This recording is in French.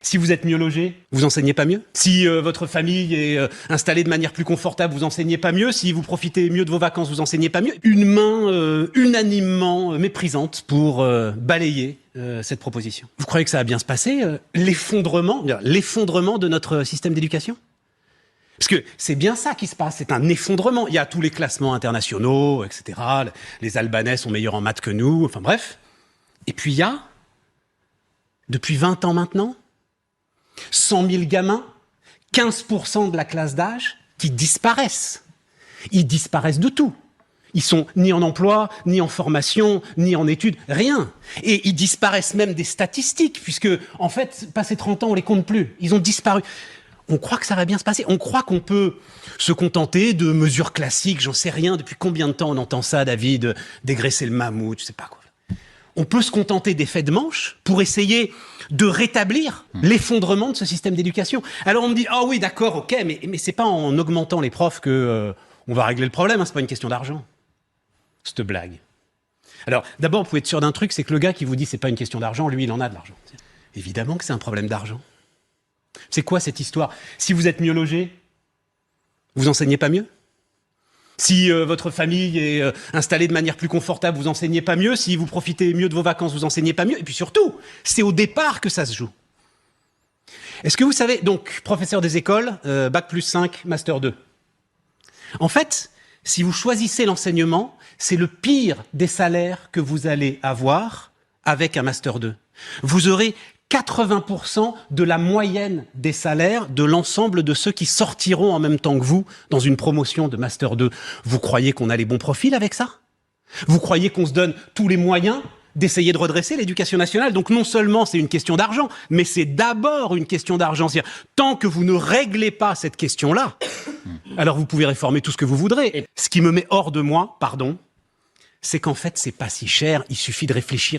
Si vous êtes mieux logé, vous enseignez pas mieux. Si votre famille est installée de manière plus confortable, vous enseignez pas mieux. Si vous profitez mieux de vos vacances, vous enseignez pas mieux. Une main unanimement méprisante pour balayer cette proposition. Vous croyez que ça va bien se passer, l'effondrement de notre système d'éducation? Parce que c'est bien ça qui se passe, c'est un effondrement. Il y a tous les classements internationaux, etc. Les Albanais sont meilleurs en maths que nous, enfin bref. Et puis il y a, depuis 20 ans maintenant, 100 000 gamins, 15% de la classe d'âge qui disparaissent. Ils disparaissent de tout. Ils sont ni en emploi, ni en formation, ni en études, rien. Et ils disparaissent même des statistiques, puisque, en fait, passé 30 ans, on les compte plus. Ils ont disparu. On croit que ça va bien se passer. On croit qu'on peut se contenter de mesures classiques, j'en sais rien. Depuis combien de temps on entend ça, David? Dégraisser le mammouth, je sais pas quoi. On peut se contenter d'effets de manche pour essayer de rétablir l'effondrement de ce système d'éducation. Alors on me dit, ah oui, d'accord, ok, mais c'est pas en augmentant les profs que on va régler le problème, hein, c'est pas une question d'argent. Cette blague. Alors d'abord, vous pouvez être sûr d'un truc, c'est que le gars qui vous dit c'est pas une question d'argent, lui, il en a de l'argent. Évidemment que c'est un problème d'argent. C'est quoi cette histoire? Si vous êtes mieux logé, vous enseignez pas mieux? Si votre famille est installée de manière plus confortable, vous enseignez pas mieux. Si vous profitez mieux de vos vacances, vous enseignez pas mieux. Et puis surtout, c'est au départ que ça se joue. Est-ce que vous savez, donc, professeur des écoles, Bac plus 5, Master 2. En fait, si vous choisissez l'enseignement, c'est le pire des salaires que vous allez avoir avec un Master 2. Vous aurez 80% de la moyenne des salaires de l'ensemble de ceux qui sortiront en même temps que vous dans une promotion de Master 2. Vous croyez qu'on a les bons profils avec ça? Vous croyez qu'on se donne tous les moyens d'essayer de redresser l'éducation nationale? Donc non seulement c'est une question d'argent, mais c'est d'abord une question d'argent. C'est-à-dire, tant que vous ne réglez pas cette question-là, alors vous pouvez réformer tout ce que vous voudrez. Ce qui me met hors de moi, pardon, c'est qu'en fait, c'est pas si cher, il suffit de réfléchir